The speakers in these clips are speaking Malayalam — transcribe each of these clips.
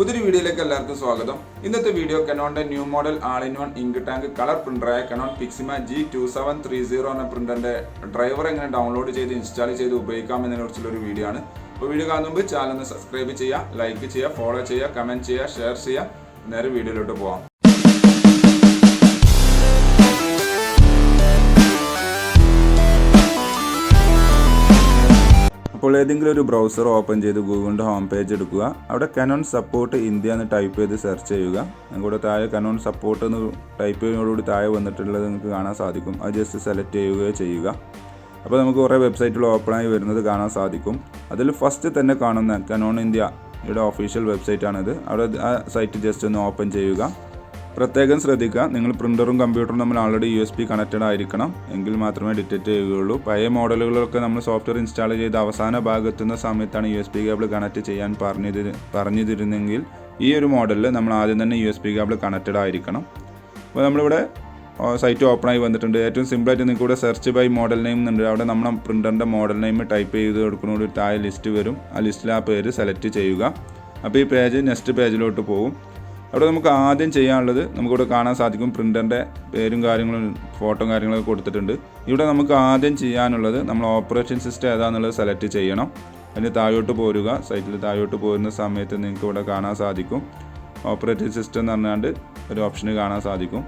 പുതിയൊരു വീഡിയോയിലേക്ക് എല്ലാവർക്കും സ്വാഗതം. ഇന്നത്തെ വീഡിയോ കനോണിന്റെ new model all in one ink tank colour പ്രിന്ററായ കനോൺ പിക്സിമ G2730 എന്ന പ്രിന്ററിന്റെ ഡ്രൈവർ എങ്ങനെ ഡൗൺലോഡ് ചെയ്ത് ഇൻസ്റ്റാൾ ചെയ്ത് ഉപയോഗിക്കാം എന്നതിനെക്കുറിച്ചുള്ള ഒരു വീഡിയോ ആണ്. അപ്പോൾ വീഡിയോ കാണുന്ന മുമ്പ് ചാനൽ ഒന്ന് സബ്സ്ക്രൈബ് ചെയ്യുക, ലൈക്ക് ചെയ്യുക, ഫോളോ ചെയ്യുക, കമന്റ് ചെയ്യുക, ഷെയർ ചെയ്യുക. നേരെ വീഡിയോയിലോട്ട് പോകാം. അപ്പോൾ ഏതെങ്കിലും ഒരു ബ്രൗസർ ഓപ്പൺ ചെയ്ത് ഗൂഗിളിൻ്റെ ഹോം പേജ് എടുക്കുക. അവിടെ കനോൺ സപ്പോർട്ട് ഇന്ത്യ എന്ന് ടൈപ്പ് ചെയ്ത് സെർച്ച് ചെയ്യുക. നിങ്ങളുടെ താഴെ കനോൺ സപ്പോർട്ട് എന്ന് ടൈപ്പ് ചെയ്യുന്നതോടുകൂടി താഴെ വന്നിട്ടുള്ളത് നിങ്ങൾക്ക് കാണാൻ സാധിക്കും. അത് ജസ്റ്റ് സെലക്ട് ചെയ്യുക. അപ്പോൾ നമുക്ക് കുറേ വെബ്സൈറ്റുകൾ ഓപ്പണായി വരുന്നത് കാണാൻ സാധിക്കും. അതിൽ ഫസ്റ്റ് തന്നെ കാണുന്ന കനോൺ ഇന്ത്യയുടെ ഒഫീഷ്യൽ വെബ്സൈറ്റാണിത്. അവിടെ ആ സൈറ്റ് ജസ്റ്റ് ഒന്ന് ഓപ്പൺ ചെയ്യുക. പ്രത്യേകം ശ്രദ്ധിക്കുക, നിങ്ങൾ പ്രിൻ്ററും കമ്പ്യൂട്ടറും നമ്മൾ ഓൾറെഡി USB കണക്റ്റഡ് ആയിരിക്കണം, എങ്കിൽ മാത്രമേ ഡിറ്റക്റ്റ് ചെയ്യുകയുള്ളൂ. പഴയ മോഡലുകളൊക്കെ നമ്മൾ സോഫ്റ്റ്വെയർ ഇൻസ്റ്റാൾ ചെയ്ത് അവസാന ഭാഗത്തുന്ന സമയത്താണ് USB കേബിൾ കണക്ട് ചെയ്യാൻ പറഞ്ഞിരുന്നെങ്കിൽ ഈ ഒരു മോഡലിൽ നമ്മൾ ആദ്യം തന്നെ USB കേബിൾ കണക്റ്റഡ് ആയിരിക്കണം. അപ്പോൾ നമ്മളിവിടെ സൈറ്റ് ഓപ്പണായി വന്നിട്ടുണ്ട്. ഏറ്റവും സിമ്പിളായിട്ട് നിങ്ങൾക്ക് ഇവിടെ സെർച്ച് ബൈ മോഡൽ നെയിം എന്നുണ്ട്. അവിടെ നമ്മൾ പ്രിൻ്ററിൻ്റെ മോഡൽ നെയിം ടൈപ്പ് ചെയ്ത് കൊടുക്കുന്നതോട് താഴെ ലിസ്റ്റ് വരും. ആ ലിസ്റ്റിൽ ആ പേര് സെലക്ട് ചെയ്യുക. അപ്പോൾ ഈ പേജ് നെക്സ്റ്റ് പേജിലോട്ട് പോകും. അവിടെ നമുക്ക് ആദ്യം ചെയ്യാനുള്ളത് നമുക്കിവിടെ കാണാൻ സാധിക്കും. പ്രിൻ്ററിൻ്റെ പേരും കാര്യങ്ങളും ഫോട്ടോ കാര്യങ്ങളൊക്കെ കൊടുത്തിട്ടുണ്ട്. ഇവിടെ നമുക്ക് ആദ്യം ചെയ്യാനുള്ളത് നമ്മൾ ഓപ്പറേറ്റിംഗ് സിസ്റ്റം ഏതാണെന്നുള്ളത് സെലക്ട് ചെയ്യണം. അതിന് താഴോട്ട് പോരുക. സൈറ്റിൽ താഴോട്ട് പോരുന്ന സമയത്ത് നിങ്ങൾക്ക് ഇവിടെ കാണാൻ സാധിക്കും ഓപ്പറേറ്റിംഗ് സിസ്റ്റം എന്ന് പറഞ്ഞാണ്ട് ഒരു ഓപ്ഷന് കാണാൻ സാധിക്കും.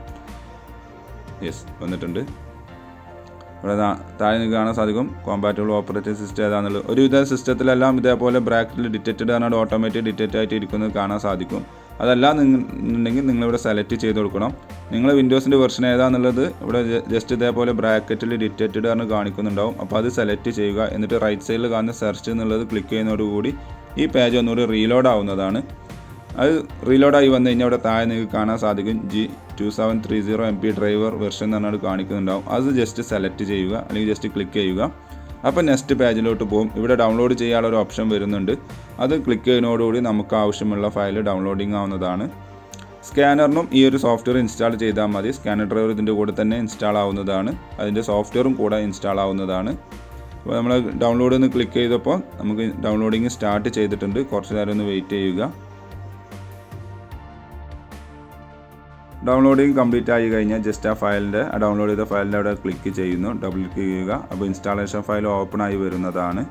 വന്നിട്ടുണ്ട്. ഇവിടെ താഴെ നിങ്ങൾക്ക് കാണാൻ സാധിക്കും കോമ്പാറ്റബിൾ ഓപ്പറേറ്റിംഗ് സിസ്റ്റം ഏതാണെന്നുള്ളത്. ഒരുവിധ സിസ്റ്റത്തിലെല്ലാം ഇതേപോലെ ബ്രാക്കറ്റിൽ ഡിറ്റക്റ്റഡ് പറഞ്ഞാൽ ഓട്ടോമാറ്റിക് ഡിറ്റക്റ്റ് ആയിട്ട് ഇരിക്കുന്നത് കാണാൻ സാധിക്കും. അതല്ല എന്നുണ്ടെങ്കിൽ നിങ്ങളിവിടെ സെലക്ട് ചെയ്ത് കൊടുക്കണം. നിങ്ങൾ വിൻഡോസിൻ്റെ വെർഷൻ ഏതാണെന്നുള്ളത് ഇവിടെ ജസ്റ്റ് ഇതേപോലെ ബ്രാക്കറ്റിൽ ഡിറ്റക്റ്റഡ് ആണ് കാണിക്കുന്നുണ്ടാവും. അപ്പോൾ അത് സെലക്ട് ചെയ്യുക. എന്നിട്ട് റൈറ്റ് സൈഡിൽ കാണുന്ന സെർച്ച് എന്നുള്ളത് ക്ലിക്ക് ചെയ്യുന്നതോടുകൂടി ഈ പേജ് ഒന്നുകൂടി റീലോഡ് ആവുന്നതാണ്. അത് റീലോഡായി വന്നു കഴിഞ്ഞാൽ അവിടെ താഴെ നിങ്ങൾക്ക് കാണാൻ സാധിക്കും G2730 MP ഡ്രൈവർ വെർഷൻ എന്ന് പറഞ്ഞാൽ കാണിക്കുന്നുണ്ടാവും. അത് ജസ്റ്റ് സെലക്ട് ചെയ്യുക, അല്ലെങ്കിൽ ജസ്റ്റ് ക്ലിക്ക് ചെയ്യുക. അപ്പോൾ നെക്സ്റ്റ് പേജിലോട്ട് പോകും. ഇവിടെ ഡൗൺലോഡ് ചെയ്യാനുള്ള ഒരു ഓപ്ഷൻ വരുന്നുണ്ട്. അത് ക്ലിക്ക് ചെയ്യുന്നതോടുകൂടി നമുക്ക് ആവശ്യമുള്ള ഫയൽ ഡൗൺലോഡിങ് ആവുന്നതാണ്. സ്കാനറിനും ഈ ഒരു സോഫ്റ്റ്വെയർ ഇൻസ്റ്റാൾ ചെയ്താൽ മതി. സ്കാനർ ഡ്രൈവർ ഇതിൻ്റെ കൂടെ തന്നെ ഇൻസ്റ്റാൾ ആവുന്നതാണ്. അതിൻ്റെ സോഫ്റ്റ്വെയറും കൂടെ ഇൻസ്റ്റാൾ ആവുന്നതാണ്. അപ്പോൾ നമ്മൾ ഡൗൺലോഡ് എന്ന് ക്ലിക്ക് ചെയ്തപ്പോൾ നമുക്ക് ഡൗൺലോഡിങ് സ്റ്റാർട്ട് ചെയ്തിട്ടുണ്ട്. കുറച്ച് നേരം ഒന്ന് വെയിറ്റ് ചെയ്യുക. ഡൗൺലോഡിങ് കംപ്ലീറ്റ് ആയി കഴിഞ്ഞാൽ ജസ്റ്റ് ആ ഡൗൺലോഡ് ചെയ്ത ഫയലിൻ്റെ അവിടെ ക്ലിക്ക് ചെയ്യുന്നു, ഡബിൾ ക്ലിക്ക് ചെയ്യുക. അപ്പോൾ ഇൻസ്റ്റാളേഷൻ ഫയൽ ഓപ്പൺ ആയി വരുന്നതാണ്.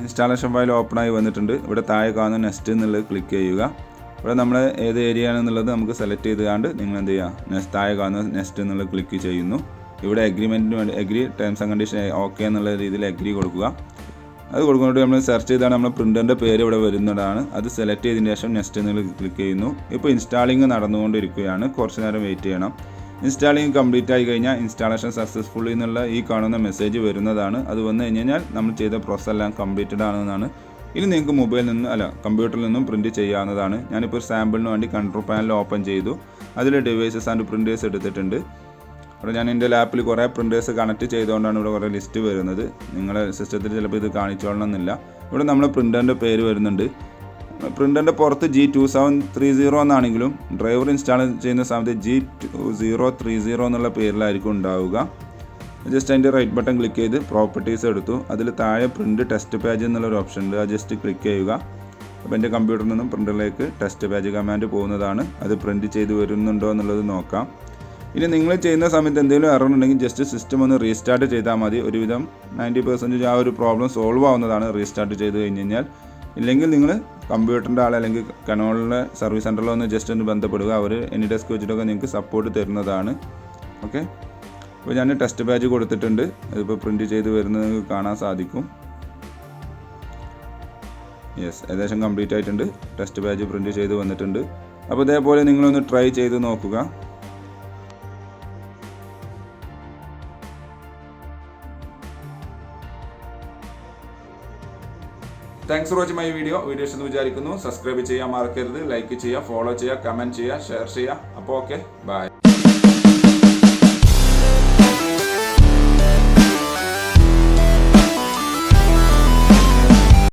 ഇൻസ്റ്റാളേഷൻ ഫയൽ ഓപ്പണായി വന്നിട്ടുണ്ട്. ഇവിടെ താഴെ കാണുന്ന നെക്സ്റ്റ് എന്നുള്ളത് ക്ലിക്ക് ചെയ്യുക. ഇവിടെ നമ്മൾ ഏത് ഏരിയ ആണെന്നുള്ളത് നമുക്ക് സെലക്ട് ചെയ്തുകൊണ്ട് നിങ്ങൾ എന്ത് ചെയ്യുക, താഴെ കാണുന്ന നെക്സ്റ്റ് എന്നുള്ളത് ക്ലിക്ക് ചെയ്യുന്നു. ഇവിടെ അഗ്രിമെൻറ്റിന് വേണ്ടി agree, terms and condition okay എന്നുള്ള രീതിയിൽ എഗ്രി കൊടുക്കുക. അത് കൊടുക്കുമ്പോൾ നമ്മൾ സെർച്ച് ചെയ്താണ് നമ്മൾ പ്രിൻ്ററിൻ്റെ പേര് ഇവിടെ വരുന്നതാണ്. അത് സെലക്ട് ചെയ്തതിന് ശേഷം നെക്സ്റ്റ് എന്നുള്ളത് ക്ലിക്ക് ചെയ്യുന്നു. ഇപ്പോൾ ഇൻസ്റ്റാളിങ് നടന്നുകൊണ്ടിരിക്കുകയാണ്. കുറച്ച് നേരം വെയിറ്റ് ചെയ്യണം. ഇൻസ്റ്റാളിങ് കംപ്ലീറ്റ് ആയി കഴിഞ്ഞാൽ ഇൻസ്റ്റാളേഷൻ സക്സസ്ഫുള്ളി എന്നുള്ള ഈ കാണുന്ന മെസ്സേജ് വരുന്നതാണ്. അത് വന്നു കഴിഞ്ഞാൽ നമ്മൾ ചെയ്ത പ്രോസസ് എല്ലാം കംപ്ലീറ്റഡ് ആണെന്നാണ്. ഇനി നിങ്ങൾക്ക് മൊബൈലിൽ നിന്ന് കമ്പ്യൂട്ടറിൽ നിന്നും പ്രിൻറ്റ് ചെയ്യാവുന്നതാണ്. ഞാനിപ്പോൾ ഒരു സാമ്പിളിന് വേണ്ടി കൺട്രോൾ പാനൽ ഓപ്പൺ ചെയ്തു. അതിൽ ഡിവൈസസ് ആൻഡ് പ്രിൻറ്റേഴ്സ് എടുത്തിട്ടുണ്ട്. അപ്പോൾ ഞാൻ എൻ്റെ ലാപ്പിൽ കുറേ പ്രിൻറ്റേഴ്സ് കണക്ട് ചെയ്തുകൊണ്ടാണ് ഇവിടെ കുറേ ലിസ്റ്റ് വരുന്നത്. നിങ്ങളുടെ സിസ്റ്റത്തിൽ ചിലപ്പോൾ ഇത് കാണിച്ചോളണമെന്നില്ല. ഇവിടെ നമ്മൾ പ്രിൻ്ററിൻ്റെ പേര് വരുന്നുണ്ട്. പ്രിൻ്ററിൻ്റെ പുറത്ത് G2730 എന്നാണെങ്കിലും ഡ്രൈവർ ഇൻസ്റ്റാൾ ചെയ്യുന്ന സമയത്ത് G2030 എന്നുള്ള പേരിലായിരിക്കും ഉണ്ടാവുക. ജസ്റ്റ് അതിൻ്റെ റൈറ്റ് ബട്ടൺ ക്ലിക്ക് ചെയ്ത് പ്രോപ്പർട്ടീസ് എടുത്തു. അതിൽ താഴെ പ്രിൻ്റ് ടെസ്റ്റ് പേജ് എന്നുള്ളൊരു ഓപ്ഷൻ ഉണ്ട്. അത് ജസ്റ്റ് ക്ലിക്ക് ചെയ്യുക. അപ്പോൾ എൻ്റെ കമ്പ്യൂട്ടറിൽ നിന്നും പ്രിൻ്ററിലേക്ക് ടെസ്റ്റ് പേജ് കമാൻഡ് പോകുന്നതാണ്. അത് പ്രിൻറ്റ് ചെയ്ത് വരുന്നുണ്ടോ എന്നുള്ളത് നോക്കാം. ഇനി നിങ്ങൾ ചെയ്യുന്ന സമയത്ത് എന്തെങ്കിലും എറർ ഉണ്ടെങ്കിൽ ജസ്റ്റ് സിസ്റ്റം ഒന്ന് റീസ്റ്റാർട്ട് ചെയ്താൽ മതി. ഒരുവിധം 90% ആ ഒരു പ്രോബ്ലം സോൾവ് ആവുന്നതാണ് റീസ്റ്റാർട്ട് ചെയ്ത് കഴിഞ്ഞ് കഴിഞ്ഞാൽ. ഇല്ലെങ്കിൽ നിങ്ങൾ കമ്പ്യൂട്ടറിൻ്റെ ആൾ അല്ലെങ്കിൽ കനോണിലെ സർവീസ് സെൻ്ററിൽ ഒന്ന് ജസ്റ്റ് ഒന്ന് ബന്ധപ്പെടുക. അവർ എനി ഡെസ്ക് വെച്ചിട്ടൊക്കെ നിങ്ങൾക്ക് സപ്പോർട്ട് തരുന്നതാണ്. ഓക്കെ, അപ്പോൾ ഞാൻ ടെസ്റ്റ് പേജ് കൊടുത്തിട്ടുണ്ട്. അതിപ്പോൾ പ്രിൻറ്റ് ചെയ്ത് വരുന്നത് നിങ്ങൾക്ക് കാണാൻ സാധിക്കും. യെസ്, ഏകദേശം കംപ്ലീറ്റ് ആയിട്ടുണ്ട്. ടെസ്റ്റ് പേജ് പ്രിൻറ്റ് ചെയ്ത് വന്നിട്ടുണ്ട്. അപ്പോൾ ഇതേപോലെ നിങ്ങളൊന്ന് ട്രൈ ചെയ്ത് നോക്കുക. Thanks for watching my video എന്ന് വിചാരിക്കുന്നു. സബ്സ്ക്രൈബ് ചെയ്യാൻ മറക്കരുത്, ലൈക്ക് ചെയ്യുക, ഫോളോ ചെയ്യുക, കമൻറ്റ് ചെയ്യുക, ഷെയർ ചെയ്യുക. അപ്പോൾ ഓക്കെ, ബൈ.